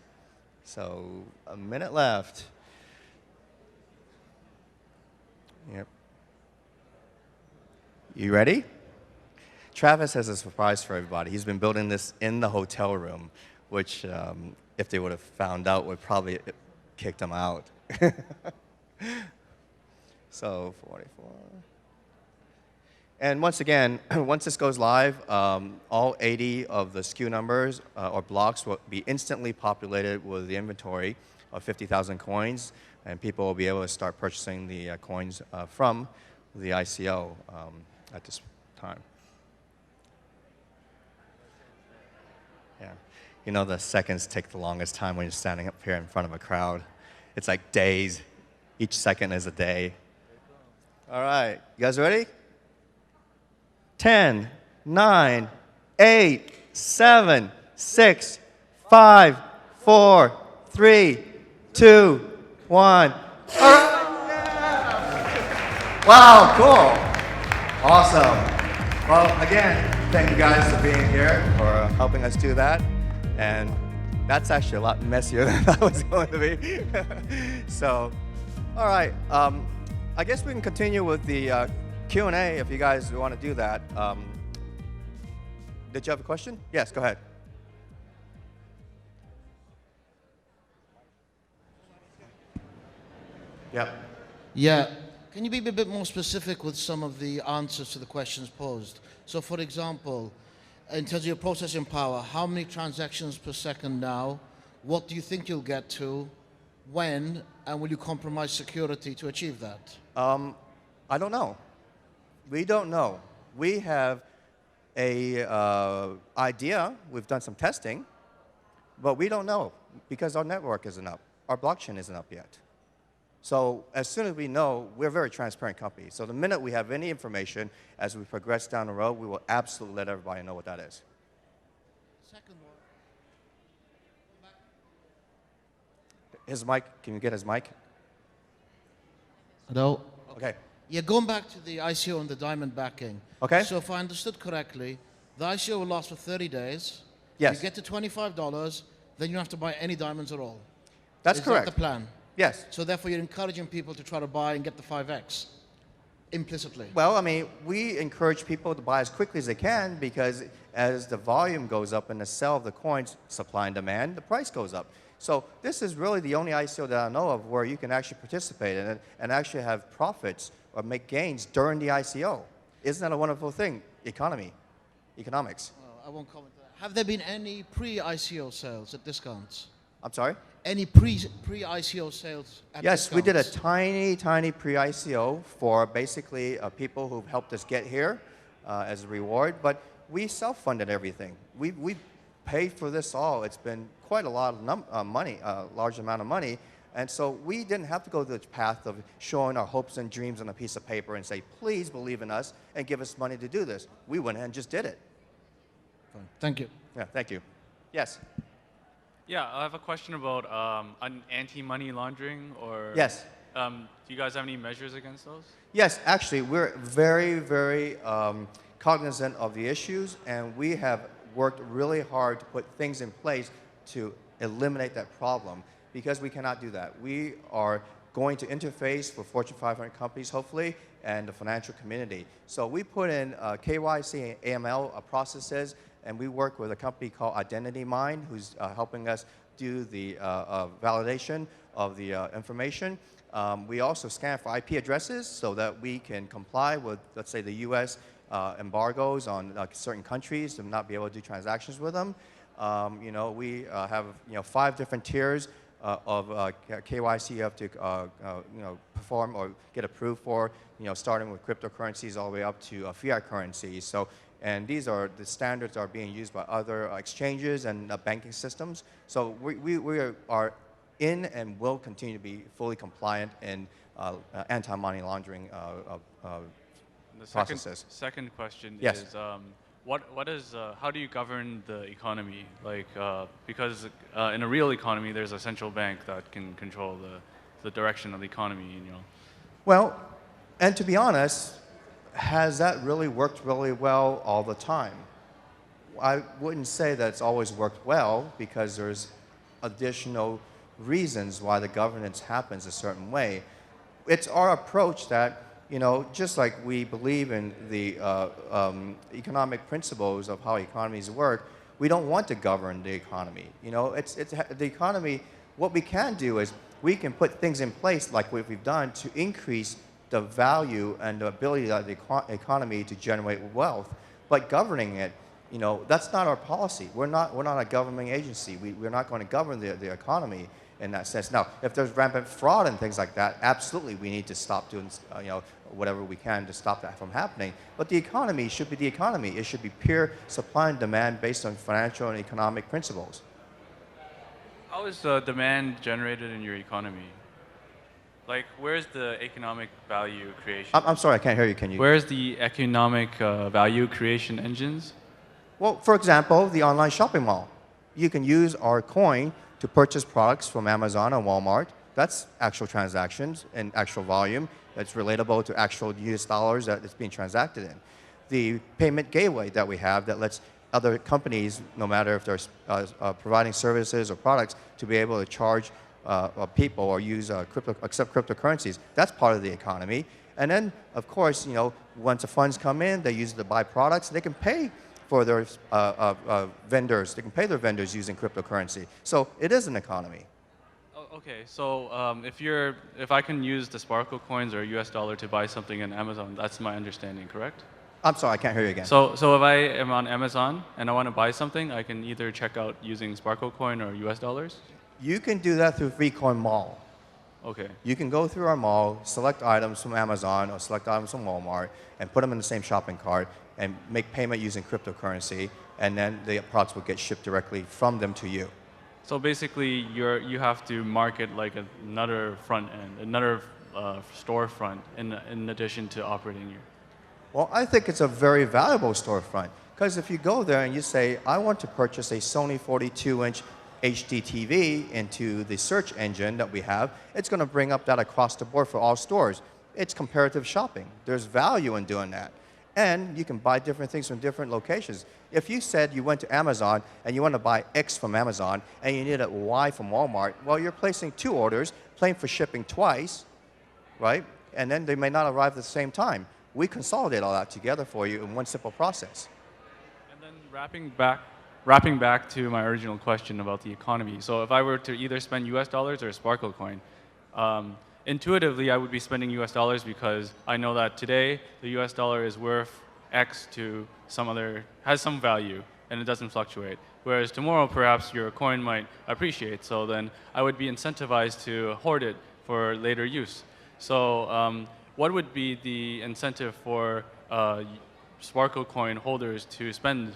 So, 1 minute left. Yep. You ready? Travis has a surprise for everybody. He's been building this in the hotel room, which, if they would have found out, would probably kicked him out. So, 44. And once again, once this goes live, all 80 of the SKU numbers or blocks will be instantly populated with the inventory of 50,000 coins, and people will be able to start purchasing the coins from the ICO at this time. Yeah, the seconds take the longest time when you're standing up here in front of a crowd. It's like days. Each second is a day. All right, you guys ready? 10, 9, 8, 7, 6, 5, 4, 3, 2, 1. All right. Wow, cool. Awesome. Well, again, thank you guys for being here, for helping us do that. And that's actually a lot messier than I was going to be. So, all right. I guess we can continue with the Q&A if you guys want to do that. Did you have a question? Yes, go ahead. Yep. Yeah. Can you be a bit more specific with some of the answers to the questions posed? So, for example, in terms of your processing power, how many transactions per second now? What do you think you'll get to? When? And will you compromise security to achieve that? I don't know. We don't know. We have a idea. We've done some testing, but we don't know because our network isn't up. Our blockchain isn't up yet. So as soon as we know, we're a very transparent company. So the minute we have any information as we progress down the road, we will absolutely let everybody know what that is. Second one. His mic, can you get his mic? Hello. Okay. Yeah, going back to the ICO and the diamond backing. Okay. So if I understood correctly, the ICO will last for 30 days. Yes. You get to $25, then you don't have to buy any diamonds at all. That's correct. Is that the plan? Yes. So therefore, you're encouraging people to try to buy and get the 5x implicitly. Well, I mean, we encourage people to buy as quickly as they can because as the volume goes up and the sale of the coins, supply and demand, the price goes up. So this is really the only ICO that I know of where you can actually participate in it and actually have profits or make gains during the ICO. Isn't that a wonderful thing? Economics. Well, I won't comment on that. Have there been any pre-ICO sales at discounts? I'm sorry? Any pre-ICO sales at Yes, we did a discounts? tiny pre-ICO for basically people who've helped us get here as a reward, but we self-funded everything. We paid for this all. It's been quite a lot of money, a large amount of money, and so we didn't have to go the path of showing our hopes and dreams on a piece of paper and say, please believe in us and give us money to do this. We went ahead and just did it. Fine. Thank you. Yeah, thank you. Yes? Yeah, I have a question about anti-money laundering or. Yes. Do you guys have any measures against those? Yes, actually, we're very, very cognizant of the issues, and we have worked really hard to put things in place to eliminate that problem because we cannot do that. We are going to interface with Fortune 500 companies, hopefully, and the financial community. So we put in KYC and AML processes, and we work with a company called Identity Mine, who's helping us do the validation of the information. We also scan for IP addresses so that we can comply with, let's say, the US embargoes on certain countries to not be able to do transactions with them. We have 5 different tiers of KYC you have to perform or get approved for, starting with cryptocurrencies all the way up to fiat currencies. So, and these are the standards are being used by other exchanges and banking systems. So we are in and will continue to be fully compliant in anti-money laundering processes. Second question Yes. is, how do you govern the economy? Like, because in a real economy, there's a central bank that can control the direction of the economy. Well, and to be honest, has that really worked really well all the time? I wouldn't say that it's always worked well because there's additional reasons why the governance happens a certain way. It's our approach that, just like we believe in the economic principles of how economies work, we don't want to govern the economy. The economy, what we can do is we can put things in place like what we've done to increase the value and the ability of the economy to generate wealth. But governing it, that's not our policy. We're not a government agency. We're not going to govern the economy in that sense. Now, if there's rampant fraud and things like that, absolutely we need to stop doing whatever we can to stop that from happening. But the economy should be the economy. It should be pure supply and demand based on financial and economic principles. How is the demand generated in your economy? Like, where's the economic value creation? I'm sorry, I can't hear you. Can you? Where's the economic value creation engines? Well, for example, the online shopping mall. You can use our coin to purchase products from Amazon or Walmart. That's actual transactions and actual volume that's relatable to actual US dollars that it's being transacted in. The payment gateway that we have that lets other companies, no matter if they're providing services or products, to be able to charge people or use accept cryptocurrencies. That's part of the economy. And then, of course, once the funds come in, they use it to buy products. They can pay for their vendors. They can pay their vendors using cryptocurrency. So it is an economy. Oh, okay, so if I can use the Sparkle coins or US dollar to buy something on Amazon, that's my understanding, correct? I'm sorry, I can't hear you again. So if I am on Amazon and I want to buy something, I can either check out using Sparkle coin or US dollars? You can do that through Coin Mall. Okay. You can go through our mall, select items from Amazon or select items from Walmart, and put them in the same shopping cart and make payment using cryptocurrency, and then the products will get shipped directly from them to you. So basically, you have to market like another front end, another storefront in addition to operating your. Well, I think it's a very valuable storefront, because if you go there and you say, I want to purchase a Sony 42-inch HD TV into the search engine that we have, it's going to bring up that across the board for all stores. It's comparative shopping. There's value in doing that. And you can buy different things from different locations. If you said you went to Amazon and you want to buy X from Amazon and you needed Y from Walmart, well, you're placing 2 orders, paying for shipping twice, right? And then they may not arrive at the same time. We consolidate all that together for you in one simple process. And then wrapping back to my original question about the economy. So if I were to either spend US dollars or Sparkle Coin, intuitively I would be spending US dollars because I know that today the US dollar is worth X to some other, has some value, and it doesn't fluctuate. Whereas tomorrow perhaps your coin might appreciate, so then I would be incentivized to hoard it for later use. So what would be the incentive for Sparkle Coin holders to spend,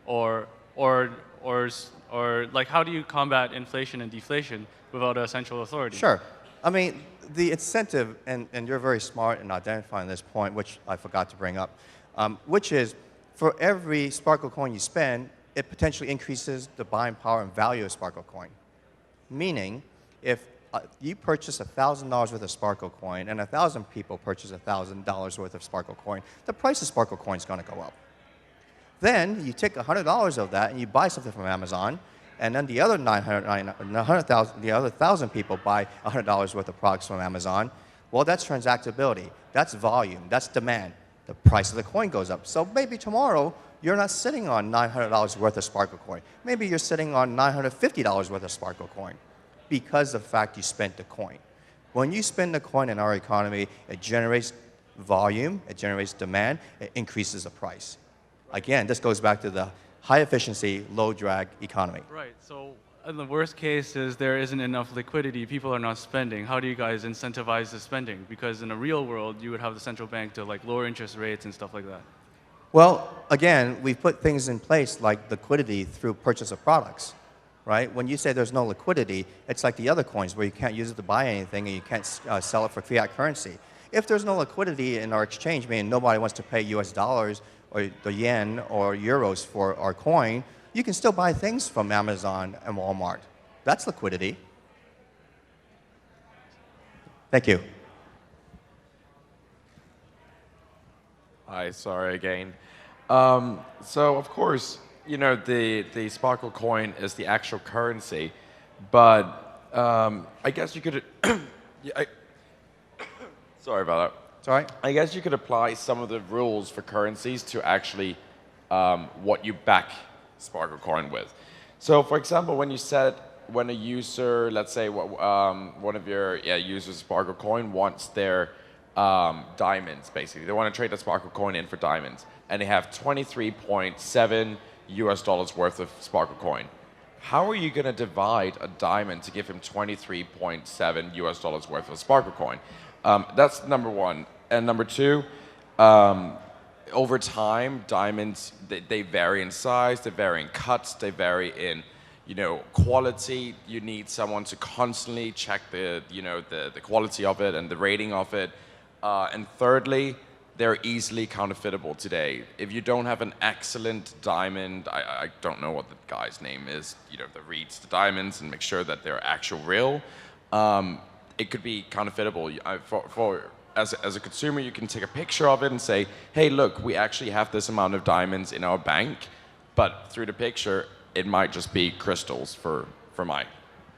or like how do you combat inflation and deflation without a central authority? Sure. I mean, the incentive, and you're very smart in identifying this point, which I forgot to bring up, which is for every Sparkle Coin you spend, it potentially increases the buying power and value of Sparkle Coin. Meaning, if you purchase $1,000 worth of Sparkle Coin and 1,000 people purchase $1,000 worth of Sparkle Coin, the price of Sparkle Coin is going to go up. Then you take $100 of that and you buy something from Amazon, and then the other 1,000 people buy $100 worth of products from Amazon. Well, that's transactability, that's volume, that's demand. The price of the coin goes up. So maybe tomorrow you're not sitting on $900 worth of Sparkle Coin. Maybe you're sitting on $950 worth of Sparkle Coin, because of the fact you spent the coin. When you spend the coin in our economy, it generates volume, it generates demand, it increases the price. Again, this goes back to the high efficiency, low drag economy. Right, so in the worst case is there isn't enough liquidity, people are not spending. How do you guys incentivize the spending? Because in a real world, you would have the central bank to like lower interest rates and stuff like that. Well, again, we've put things in place like liquidity through purchase of products. Right? When you say there's no liquidity, it's like the other coins where you can't use it to buy anything and you can't sell it for fiat currency. If there's no liquidity in our exchange, meaning nobody wants to pay US dollars or the yen or euros for our coin, you can still buy things from Amazon and Walmart. That's liquidity. Thank you. Hi, sorry again. So, of course, you know, the Sparkle Coin is the actual currency, but I guess you could, sorry about that. It's all right. I guess you could apply some of the rules for currencies to actually what you back Sparkle Coin with. So, for example, when you said when a user, let's say one of your users of Sparkle Coin wants their diamonds, basically. They want to trade the Sparkle Coin in for diamonds, and they have 23.7 US dollars worth of Sparkle Coin. How are you going to divide a diamond to give him 23.7 US dollars worth of Sparkle Coin? That's number one. And number two, over time, diamonds, they vary in size, they vary in cuts, they vary in, you know, quality. You need someone to constantly check the quality of it and the rating of it. And thirdly, they're easily counterfeitable today. If you don't have an excellent diamond, I don't know what the guy's name is, you know, that reads the diamonds and makes sure that they're actual real, it could be counterfeitable. As a consumer, you can take a picture of it and say, hey, look, we actually have this amount of diamonds in our bank, but through the picture, it might just be crystals from my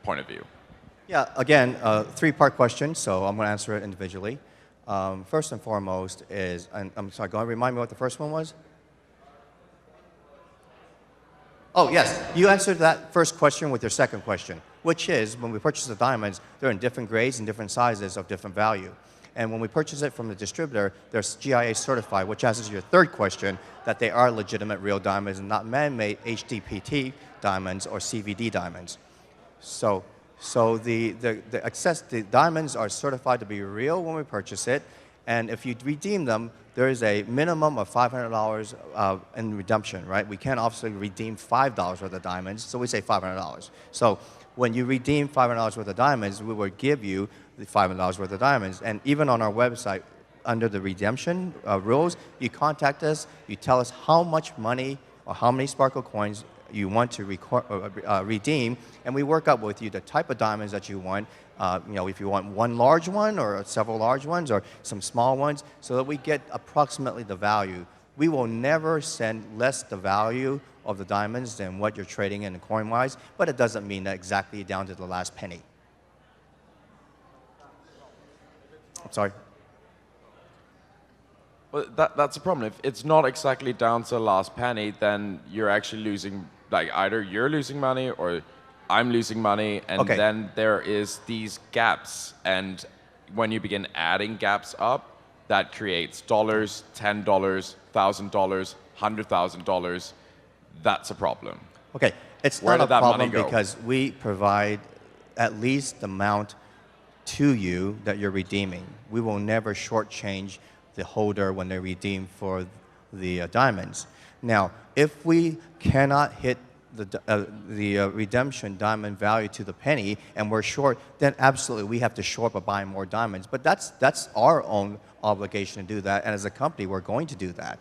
point of view. Yeah, again, a 3-part question, so I'm going to answer it individually. First and foremost is, and I'm sorry, go ahead and remind me what the first one was? Oh, yes, you answered that first question with your second question, which is when we purchase the diamonds, they're in different grades and different sizes of different value. And when we purchase it from the distributor, they're GIA certified, which answers your third question, that they are legitimate real diamonds and not man-made HDPT diamonds or CVD diamonds. So So the diamonds are certified to be real when we purchase it, and if you redeem them, there is a minimum of $500 in redemption, right? We can't obviously redeem $5 worth of diamonds, so we say $500. So when you redeem $500 worth of diamonds, we will give you the $500 worth of diamonds. And even on our website, under the redemption rules, you contact us, you tell us how much money or how many Sparkle coins you want to redeem, and we work out with you the type of diamonds that you want. If you want one large one or several large ones or some small ones, so that we get approximately the value. We will never send less the value of the diamonds than what you're trading in coin-wise, but it doesn't mean that exactly down to the last penny. I'm sorry. Well, that's a problem. If it's not exactly down to the last penny, then you're actually losing, like either you're losing money or I'm losing money, and Okay. then there is these gaps. And when you begin adding gaps up, that creates dollars, $10, $1,000, $100,000. That's a problem. Okay, it's Where not a did that money problem go? because we provide at least the amount to you that you're redeeming. We will never shortchange the holder when they redeem for the diamonds. Now, if we cannot hit the redemption diamond value to the penny and we're short, then absolutely we have to shore up by buying more diamonds. But that's our own obligation to do that, and as a company, we're going to do that.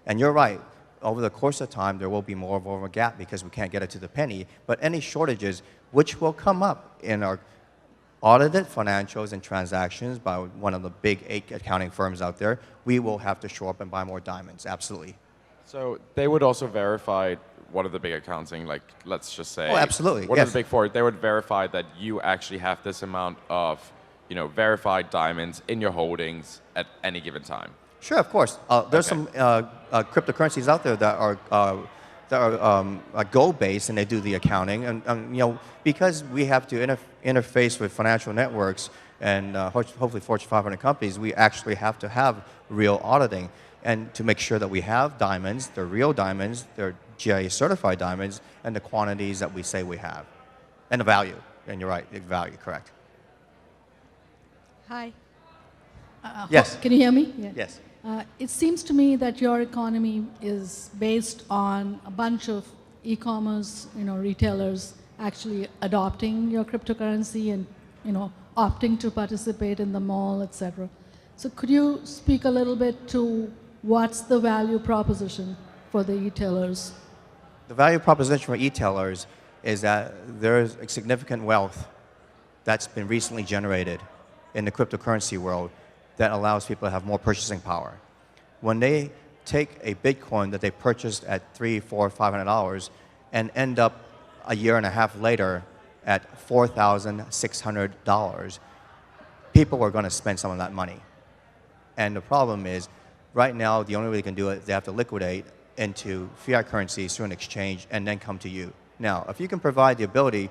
And you're right. Over the course of time, there will be more of a gap because we can't get it to the penny. But any shortages, which will come up in our audited financials and transactions by one of the big 8 accounting firms out there, we will have to shore up and buy more diamonds, absolutely. So they would also verify, what are the big accounting, like let's just say. Oh, absolutely, What are yes. the big four? They would verify that you actually have this amount of, verified diamonds in your holdings at any given time. Sure, of course. There's Okay. some cryptocurrencies out there that are gold-based and they do the accounting. And because we have to interface with financial networks and hopefully Fortune 500 companies, we actually have to have real auditing and to make sure that we have diamonds, they're real diamonds, they're GIA certified diamonds, and the quantities that we say we have, and the value. And you're right, the value, correct. Hi. Yes. Can you hear me? Yeah. Yes. It seems to me that your economy is based on a bunch of e-commerce, retailers actually adopting your cryptocurrency and, opting to participate in the mall, etc. So could you speak a little bit to what's the value proposition for the e-tailers? The value proposition for e-tailers is that there's a significant wealth that's been recently generated in the cryptocurrency world that allows people to have more purchasing power. When they take a Bitcoin that they purchased at $300, $400, $500 and end up a year and a half later at $4,600, people are going to spend some of that money. And the problem is, right now, the only way they can do it is they have to liquidate into fiat currencies through an exchange and then come to you. Now, if you can provide the ability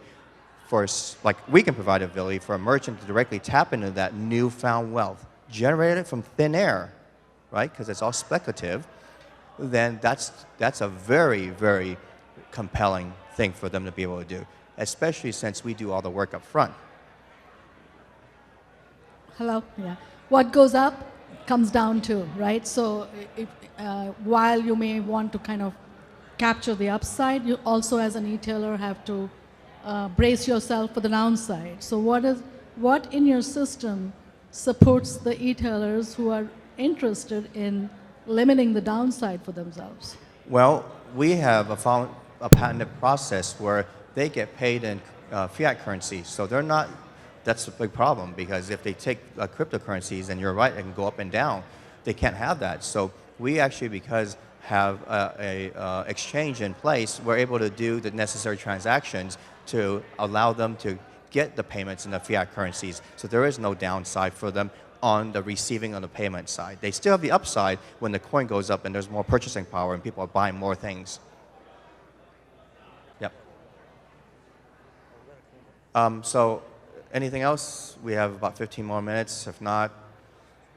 we can provide the ability for a merchant to directly tap into that newfound wealth, generated from thin air, right? Because it's all speculative. Then that's a very, very compelling thing for them to be able to do, especially since we do all the work up front. Hello? Yeah. What goes up comes down to, right? So while you may want to kind of capture the upside, you also as an e-tailer have to brace yourself for the downside. So what in your system supports the e-tailers who are interested in limiting the downside for themselves? Well, we have a patented process where they get paid in fiat currency. So they're not, that's a big problem because if they take cryptocurrencies, and you're right, it can go up and down, they can't have that. So we actually, because have a exchange in place, we're able to do the necessary transactions to allow them to get the payments in the fiat currencies. So there is no downside for them on the receiving on the payment side. They still have the upside when the coin goes up and there's more purchasing power and people are buying more things. Yep. So anything else? We have about 15 more minutes. If not,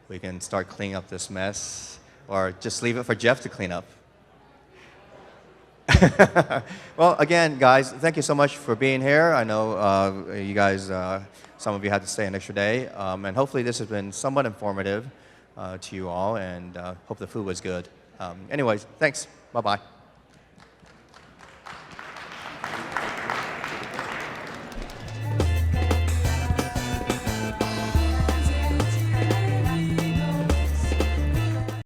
we can start cleaning up this mess or just leave it for Jeff to clean up. Well, again, guys, thank you so much for being here. I know you guys, some of you had to stay an extra day, and hopefully this has been somewhat informative to you all, and hope the food was good. Anyways, thanks. Bye-bye.